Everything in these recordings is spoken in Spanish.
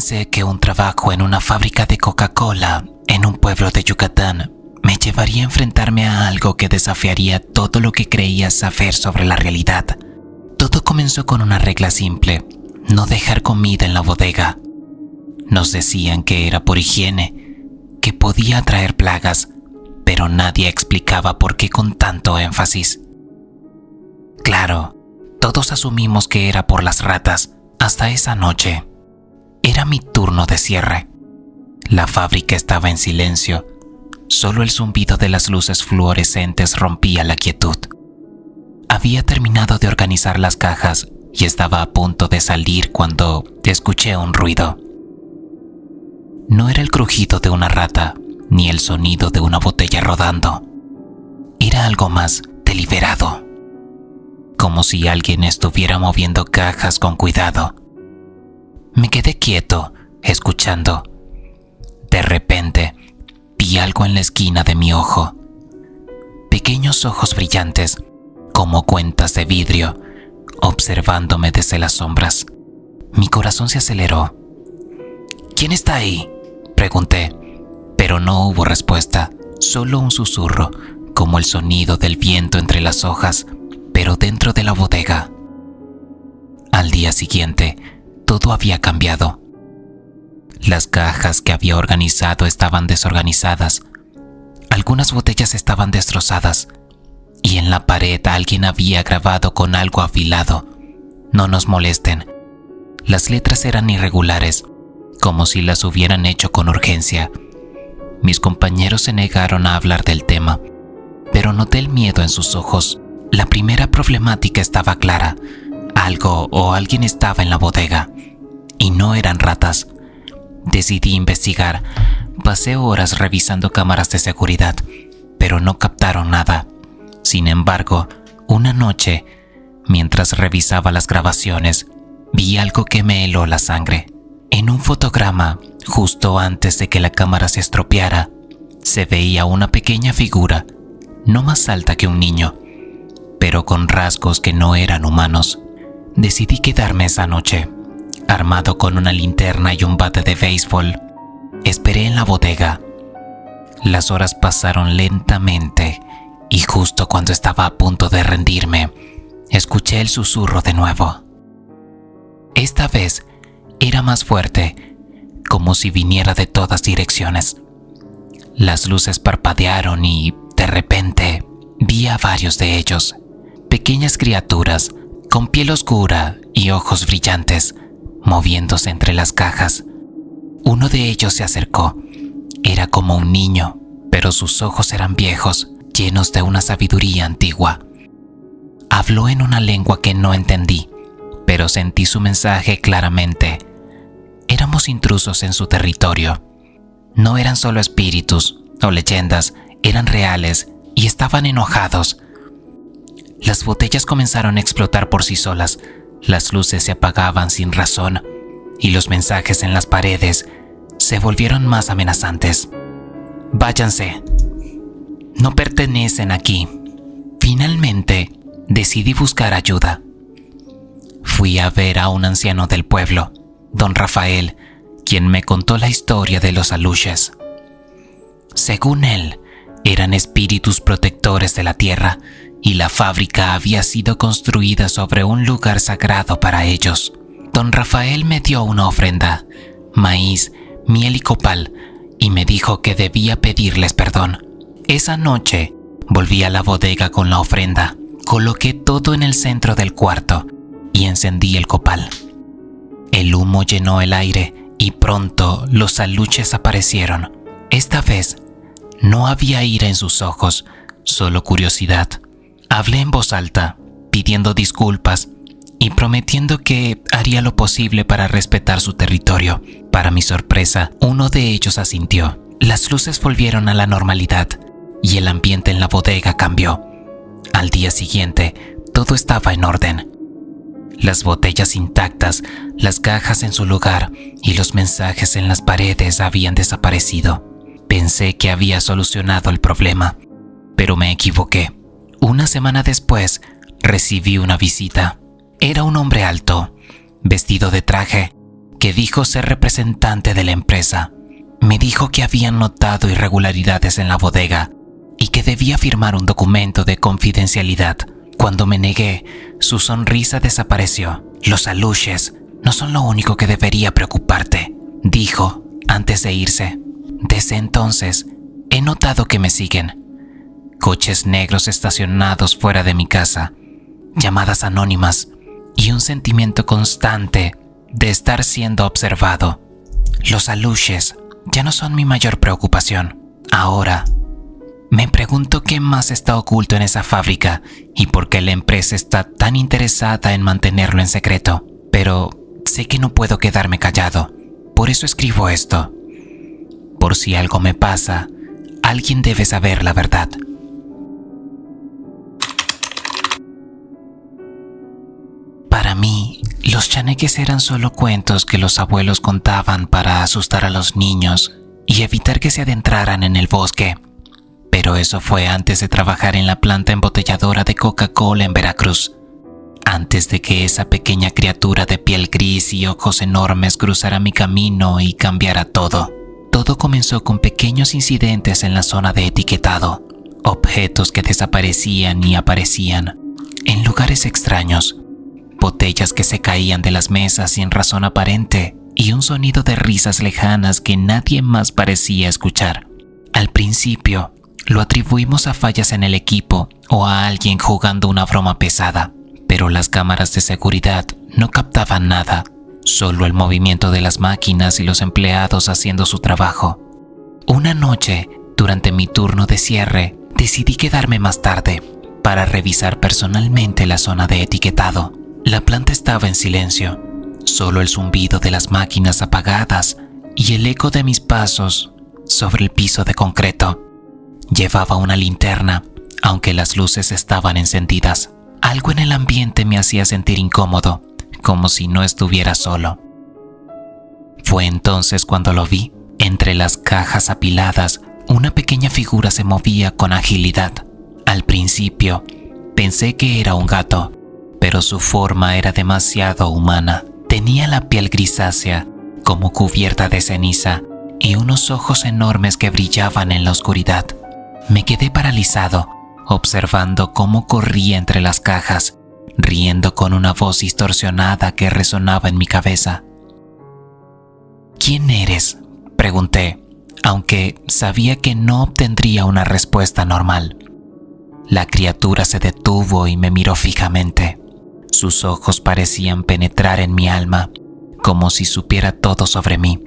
pensé que un trabajo en una fábrica de Coca-Cola en un pueblo de Yucatán me llevaría a enfrentarme a algo que desafiaría todo lo que creía saber sobre la realidad. Todo comenzó con una regla simple: no dejar comida en la bodega. Nos decían que era por higiene, que podía traer plagas, pero nadie explicaba por qué con tanto énfasis. Claro, todos asumimos que era por las ratas, hasta esa noche. Era mi turno de cierre. La fábrica estaba en silencio. Solo el zumbido de las luces fluorescentes rompía la quietud. Había terminado de organizar las cajas y estaba a punto de salir cuando escuché un ruido. No era el crujido de una rata, ni el sonido de una botella rodando. Era algo más deliberado, como si alguien estuviera moviendo cajas con cuidado. Me quedé quieto, escuchando. De repente, vi algo en la esquina de mi ojo. Pequeños ojos brillantes, como cuentas de vidrio, observándome desde las sombras. Mi corazón se aceleró. ¿Quién está ahí?, pregunté, pero no hubo respuesta, solo un susurro, como el sonido del viento entre las hojas, pero dentro de la bodega. Al día siguiente, todo había cambiado. Las cajas que había organizado estaban desorganizadas. Algunas botellas estaban destrozadas. Y en la pared alguien había grabado con algo afilado: no nos molesten. Las letras eran irregulares, como si las hubieran hecho con urgencia. Mis compañeros se negaron a hablar del tema, pero noté el miedo en sus ojos. La primera problemática estaba clara: algo o alguien estaba en la bodega, y no eran ratas. Decidí investigar. Pasé horas revisando cámaras de seguridad, pero no captaron nada. Sin embargo, una noche, mientras revisaba las grabaciones, vi algo que me heló la sangre. En un fotograma, justo antes de que la cámara se estropeara, se veía una pequeña figura, no más alta que un niño, pero con rasgos que no eran humanos. Decidí quedarme esa noche. Armado con una linterna y un bate de béisbol, esperé en la bodega. Las horas pasaron lentamente y justo cuando estaba a punto de rendirme, escuché el susurro de nuevo. Esta vez era más fuerte, como si viniera de todas direcciones. Las luces parpadearon y, de repente, vi a varios de ellos, pequeñas criaturas con piel oscura y ojos brillantes, moviéndose entre las cajas. Uno de ellos se acercó. Era como un niño, pero sus ojos eran viejos, llenos de una sabiduría antigua. Habló en una lengua que no entendí, pero sentí su mensaje claramente. Éramos intrusos en su territorio. No eran solo espíritus o leyendas, eran reales y estaban enojados. Las botellas comenzaron a explotar por sí solas. Las luces se apagaban sin razón y los mensajes en las paredes se volvieron más amenazantes. Váyanse. No pertenecen aquí. Finalmente, decidí buscar ayuda. Fui a ver a un anciano del pueblo, don Rafael, quien me contó la historia de los aluches. Según él, eran espíritus protectores de la tierra y la fábrica había sido construida sobre un lugar sagrado para ellos. Don Rafael me dio una ofrenda, maíz, miel y copal, y me dijo que debía pedirles perdón. Esa noche volví a la bodega con la ofrenda, coloqué todo en el centro del cuarto y encendí el copal. El humo llenó el aire y pronto los aluches aparecieron. Esta vez no había ira en sus ojos, solo curiosidad. Hablé en voz alta, pidiendo disculpas y prometiendo que haría lo posible para respetar su territorio. Para mi sorpresa, uno de ellos asintió. Las luces volvieron a la normalidad y el ambiente en la bodega cambió. Al día siguiente, todo estaba en orden. Las botellas intactas, las cajas en su lugar y los mensajes en las paredes habían desaparecido. Pensé que había solucionado el problema, pero me equivoqué. Una semana después, recibí una visita. Era un hombre alto, vestido de traje, que dijo ser representante de la empresa. Me dijo que habían notado irregularidades en la bodega y que debía firmar un documento de confidencialidad. Cuando me negué, su sonrisa desapareció. Los aluches no son lo único que debería preocuparte, dijo antes de irse. Desde entonces, he notado que me siguen. Coches negros estacionados fuera de mi casa, llamadas anónimas y un sentimiento constante de estar siendo observado. Los aluches ya no son mi mayor preocupación. Ahora, me pregunto qué más está oculto en esa fábrica y por qué la empresa está tan interesada en mantenerlo en secreto. Pero sé que no puedo quedarme callado. Por eso escribo esto. Por si algo me pasa, alguien debe saber la verdad. Para mí, los chaneques eran solo cuentos que los abuelos contaban para asustar a los niños y evitar que se adentraran en el bosque. Pero eso fue antes de trabajar en la planta embotelladora de Coca-Cola en Veracruz. Antes de que esa pequeña criatura de piel gris y ojos enormes cruzara mi camino y cambiara todo. Todo comenzó con pequeños incidentes en la zona de etiquetado. Objetos que desaparecían y aparecían en lugares extraños. Botellas que se caían de las mesas sin razón aparente y un sonido de risas lejanas que nadie más parecía escuchar. Al principio, lo atribuimos a fallas en el equipo o a alguien jugando una broma pesada, pero las cámaras de seguridad no captaban nada, solo el movimiento de las máquinas y los empleados haciendo su trabajo. Una noche, durante mi turno de cierre, decidí quedarme más tarde para revisar personalmente la zona de etiquetado. La planta estaba en silencio, solo el zumbido de las máquinas apagadas y el eco de mis pasos sobre el piso de concreto. Llevaba una linterna, aunque las luces estaban encendidas. Algo en el ambiente me hacía sentir incómodo, como si no estuviera solo. Fue entonces cuando lo vi. Entre las cajas apiladas, una pequeña figura se movía con agilidad. Al principio, pensé que era un gato, pero su forma era demasiado humana. Tenía la piel grisácea, como cubierta de ceniza, y unos ojos enormes que brillaban en la oscuridad. Me quedé paralizado, observando cómo corría entre las cajas, riendo con una voz distorsionada que resonaba en mi cabeza. ¿Quién eres?, pregunté, aunque sabía que no obtendría una respuesta normal. La criatura se detuvo y me miró fijamente. Sus ojos parecían penetrar en mi alma, como si supiera todo sobre mí.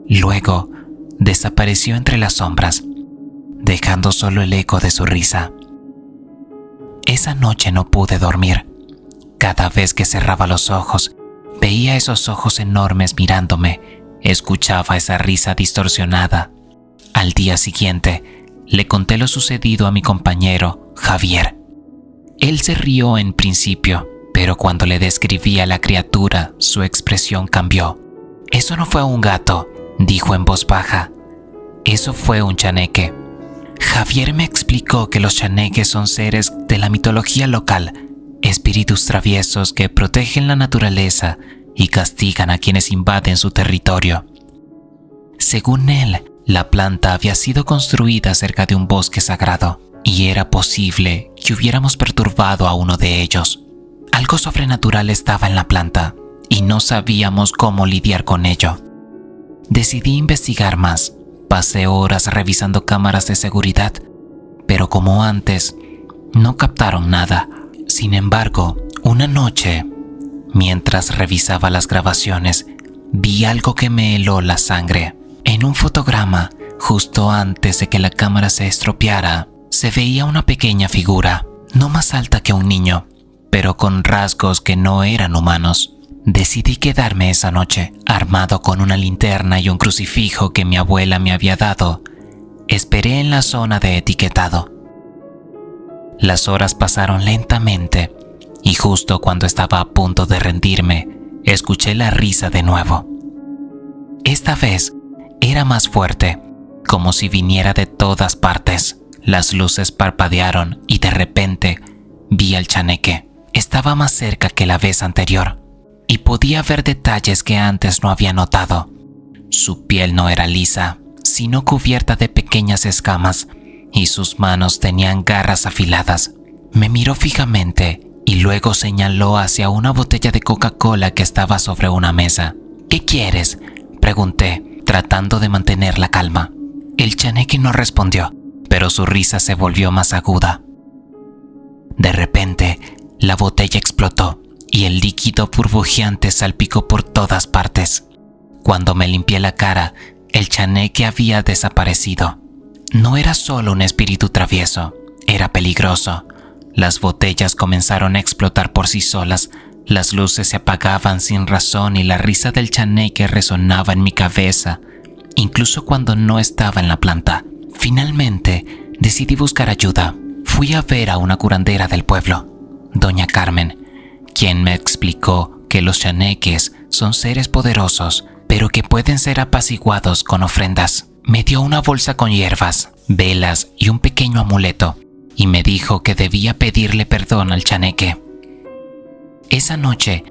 Luego, desapareció entre las sombras, dejando solo el eco de su risa. Esa noche no pude dormir. Cada vez que cerraba los ojos, veía esos ojos enormes mirándome, escuchaba esa risa distorsionada. Al día siguiente, le conté lo sucedido a mi compañero, Javier. Él se rió en principio, pero cuando le describí a la criatura, su expresión cambió. «Eso no fue un gato», dijo en voz baja. «Eso fue un chaneque». Javier me explicó que los chaneques son seres de la mitología local, espíritus traviesos que protegen la naturaleza y castigan a quienes invaden su territorio. Según él, la planta había sido construida cerca de un bosque sagrado y era posible que hubiéramos perturbado a uno de ellos. Algo sobrenatural estaba en la planta y no sabíamos cómo lidiar con ello. Decidí investigar más. Pasé horas revisando cámaras de seguridad, pero como antes, no captaron nada. Sin embargo, una noche, mientras revisaba las grabaciones, vi algo que me heló la sangre. En un fotograma, justo antes de que la cámara se estropeara, se veía una pequeña figura, no más alta que un niño, pero con rasgos que no eran humanos. Decidí quedarme esa noche, armado con una linterna y un crucifijo que mi abuela me había dado. Esperé en la zona de etiquetado. Las horas pasaron lentamente y justo cuando estaba a punto de rendirme, escuché la risa de nuevo. Esta vez era más fuerte, como si viniera de todas partes. Las luces parpadearon y de repente vi al chaneque. Estaba más cerca que la vez anterior. y podía ver detalles que antes no había notado. Su piel no era lisa, sino cubierta de pequeñas escamas, y sus manos tenían garras afiladas. Me miró fijamente y luego señaló hacia una botella de Coca-Cola que estaba sobre una mesa. ¿Qué quieres?, pregunté, tratando de mantener la calma. El chaneque no respondió, pero su risa se volvió más aguda. De repente, la botella explotó y el líquido burbujeante salpicó por todas partes. Cuando me limpié la cara, el chaneque había desaparecido. No era solo un espíritu travieso, era peligroso. Las botellas comenzaron a explotar por sí solas, las luces se apagaban sin razón y la risa del chaneque resonaba en mi cabeza, incluso cuando no estaba en la planta. Finalmente, decidí buscar ayuda. Fui a ver a una curandera del pueblo, doña Carmen, quien me explicó que los chaneques son seres poderosos, pero que pueden ser apaciguados con ofrendas. Me dio una bolsa con hierbas, velas y un pequeño amuleto, y me dijo que debía pedirle perdón al chaneque. Esa noche,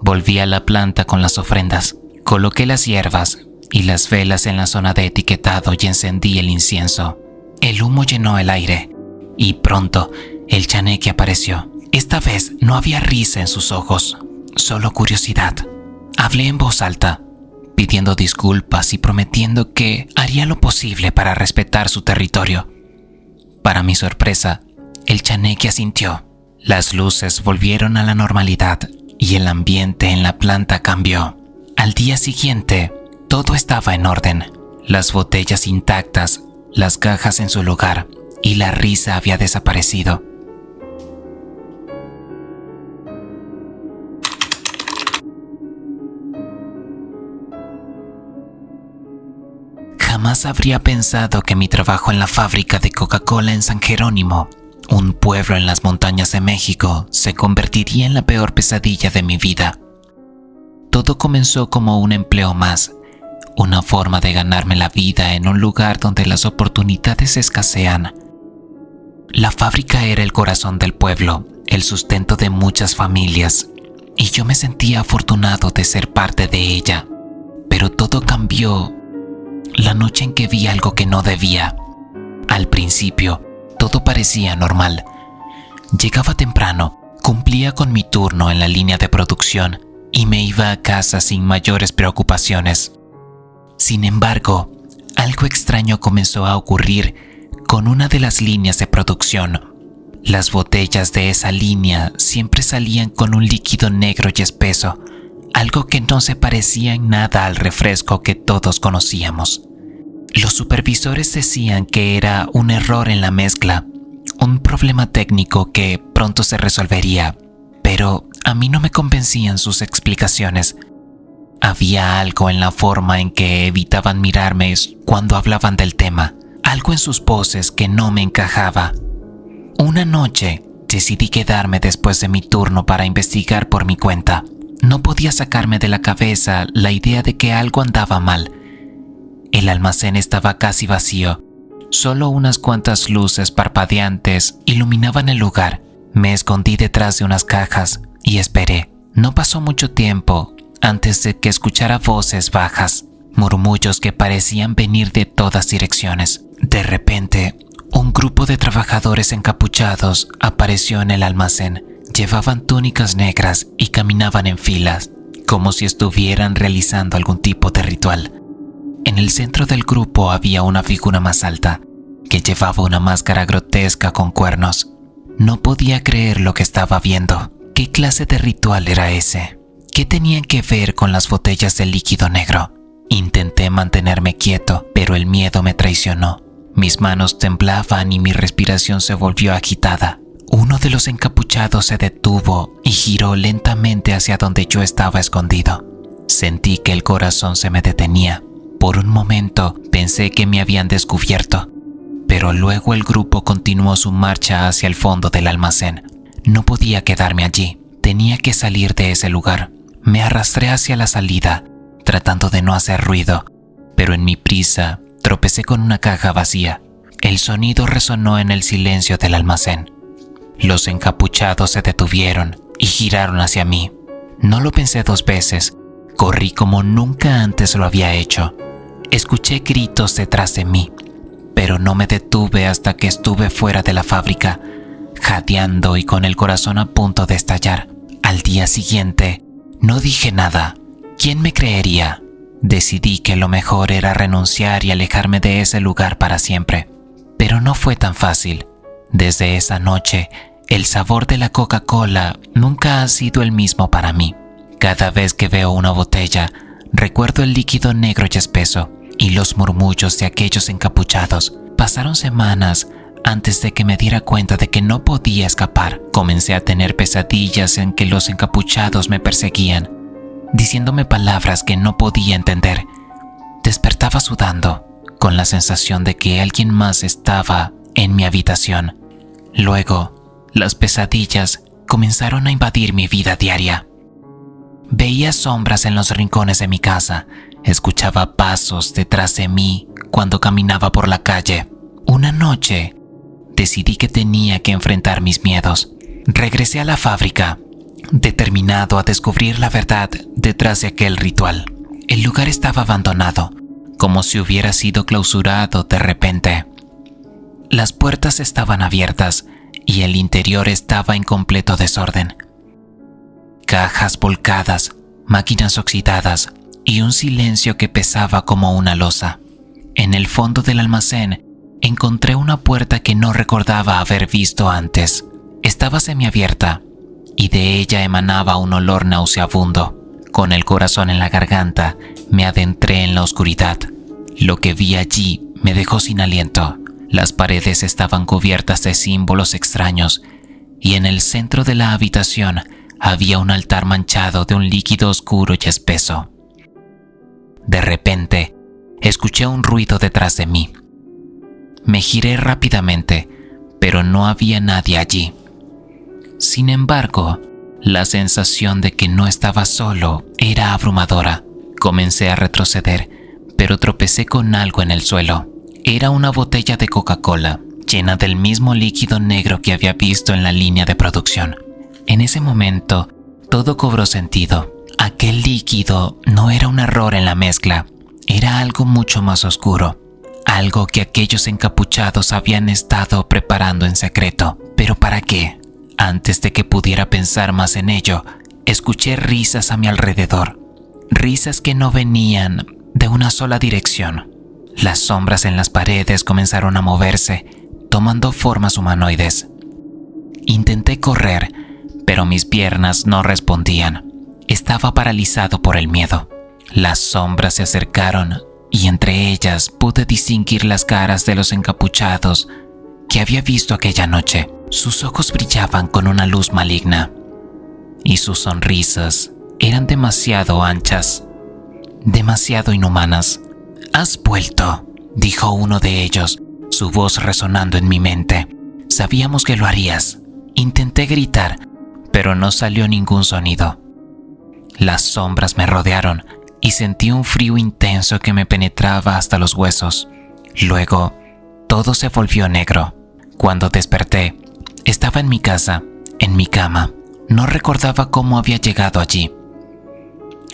volví a la planta con las ofrendas, coloqué las hierbas y las velas en la zona de etiquetado y encendí el incienso. El humo llenó el aire, y pronto el chaneque apareció. Esta vez no había risa en sus ojos, solo curiosidad. Hablé en voz alta, pidiendo disculpas y prometiendo que haría lo posible para respetar su territorio. Para mi sorpresa, el chaneque asintió. Las luces volvieron a la normalidad y el ambiente en la planta cambió. Al día siguiente, todo estaba en orden. Las botellas intactas, las cajas en su lugar y la risa había desaparecido. Jamás habría pensado que mi trabajo en la fábrica de Coca-Cola en San Jerónimo, un pueblo en las montañas de México, se convertiría en la peor pesadilla de mi vida. Todo comenzó como un empleo más, una forma de ganarme la vida en un lugar donde las oportunidades escasean. La fábrica era el corazón del pueblo, el sustento de muchas familias, y yo me sentía afortunado de ser parte de ella. Pero todo cambió la noche en que vi algo que no debía. Al principio, todo parecía normal. Llegaba temprano, cumplía con mi turno en la línea de producción y me iba a casa sin mayores preocupaciones. Sin embargo, algo extraño comenzó a ocurrir con una de las líneas de producción. Las botellas de esa línea siempre salían con un líquido negro y espeso, algo que no se parecía en nada al refresco que todos conocíamos. Los supervisores decían que era un error en la mezcla, un problema técnico que pronto se resolvería, pero a mí no me convencían sus explicaciones. Había algo en la forma en que evitaban mirarme cuando hablaban del tema, algo en sus poses que no me encajaba. Una noche decidí quedarme después de mi turno para investigar por mi cuenta. No podía sacarme de la cabeza la idea de que algo andaba mal. El almacén estaba casi vacío. Solo unas cuantas luces parpadeantes iluminaban el lugar. Me escondí detrás de unas cajas y esperé. No pasó mucho tiempo antes de que escuchara voces bajas, murmullos que parecían venir de todas direcciones. De repente, un grupo de trabajadores encapuchados apareció en el almacén. Llevaban túnicas negras y caminaban en filas, como si estuvieran realizando algún tipo de ritual. En el centro del grupo había una figura más alta, que llevaba una máscara grotesca con cuernos. No podía creer lo que estaba viendo. ¿Qué clase de ritual era ese? ¿Qué tenían que ver con las botellas de líquido negro? Intenté mantenerme quieto, pero el miedo me traicionó. Mis manos temblaban y mi respiración se volvió agitada. Uno de los encapuchados se detuvo y giró lentamente hacia donde yo estaba escondido. Sentí que el corazón se me detenía. Por un momento pensé que me habían descubierto, pero luego el grupo continuó su marcha hacia el fondo del almacén. No podía quedarme allí, tenía que salir de ese lugar. Me arrastré hacia la salida, tratando de no hacer ruido, pero en mi prisa tropecé con una caja vacía. El sonido resonó en el silencio del almacén. Los encapuchados se detuvieron y giraron hacia mí. No lo pensé 2 veces. Corrí como nunca antes lo había hecho. Escuché gritos detrás de mí, pero no me detuve hasta que estuve fuera de la fábrica, jadeando y con el corazón a punto de estallar. Al día siguiente, no dije nada. ¿Quién me creería? Decidí que lo mejor era renunciar y alejarme de ese lugar para siempre. Pero no fue tan fácil. Desde esa noche, el sabor de la Coca-Cola nunca ha sido el mismo para mí. Cada vez que veo una botella, recuerdo el líquido negro y espeso y los murmullos de aquellos encapuchados. Pasaron semanas antes de que me diera cuenta de que no podía escapar. Comencé a tener pesadillas en que los encapuchados me perseguían, diciéndome palabras que no podía entender. Despertaba sudando, con la sensación de que alguien más estaba en mi habitación. Luego, las pesadillas comenzaron a invadir mi vida diaria. Veía sombras en los rincones de mi casa, escuchaba pasos detrás de mí cuando caminaba por la calle. Una noche, decidí que tenía que enfrentar mis miedos. Regresé a la fábrica, determinado a descubrir la verdad detrás de aquel ritual. El lugar estaba abandonado, como si hubiera sido clausurado de repente. Las puertas estaban abiertas y el interior estaba en completo desorden. Cajas volcadas, máquinas oxidadas y un silencio que pesaba como una losa. En el fondo del almacén encontré una puerta que no recordaba haber visto antes. Estaba semiabierta y de ella emanaba un olor nauseabundo. Con el corazón en la garganta, me adentré en la oscuridad. Lo que vi allí me dejó sin aliento. Las paredes estaban cubiertas de símbolos extraños y en el centro de la habitación había un altar manchado de un líquido oscuro y espeso. De repente, escuché un ruido detrás de mí. Me giré rápidamente, pero no había nadie allí. Sin embargo, la sensación de que no estaba solo era abrumadora. Comencé a retroceder, pero tropecé con algo en el suelo. Era una botella de Coca-Cola, llena del mismo líquido negro que había visto en la línea de producción. En ese momento, todo cobró sentido. Aquel líquido no era un error en la mezcla, era algo mucho más oscuro. Algo que aquellos encapuchados habían estado preparando en secreto. ¿Pero para qué? Antes de que pudiera pensar más en ello, escuché risas a mi alrededor. Risas que no venían de una sola dirección. Las sombras en las paredes comenzaron a moverse, tomando formas humanoides. Intenté correr, pero mis piernas no respondían. Estaba paralizado por el miedo. Las sombras se acercaron y entre ellas pude distinguir las caras de los encapuchados que había visto aquella noche. Sus ojos brillaban con una luz maligna y sus sonrisas eran demasiado anchas, demasiado inhumanas. «Has vuelto», dijo uno de ellos, su voz resonando en mi mente. «Sabíamos que lo harías». Intenté gritar, pero no salió ningún sonido. Las sombras me rodearon y sentí un frío intenso que me penetraba hasta los huesos. Luego, todo se volvió negro. Cuando desperté, estaba en mi casa, en mi cama. No recordaba cómo había llegado allí.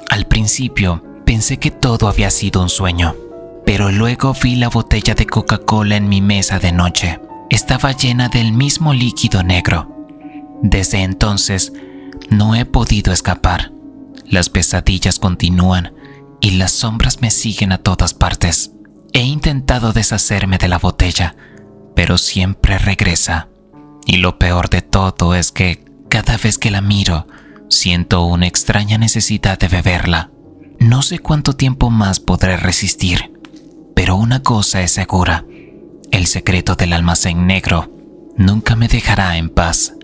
Al principio, pensé que todo había sido un sueño, pero luego vi la botella de Coca-Cola en mi mesa de noche. Estaba llena del mismo líquido negro. Desde entonces, no he podido escapar. Las pesadillas continúan y las sombras me siguen a todas partes. He intentado deshacerme de la botella, pero siempre regresa. Y lo peor de todo es que cada vez que la miro, siento una extraña necesidad de beberla. No sé cuánto tiempo más podré resistir, pero una cosa es segura: el secreto del almacén negro nunca me dejará en paz.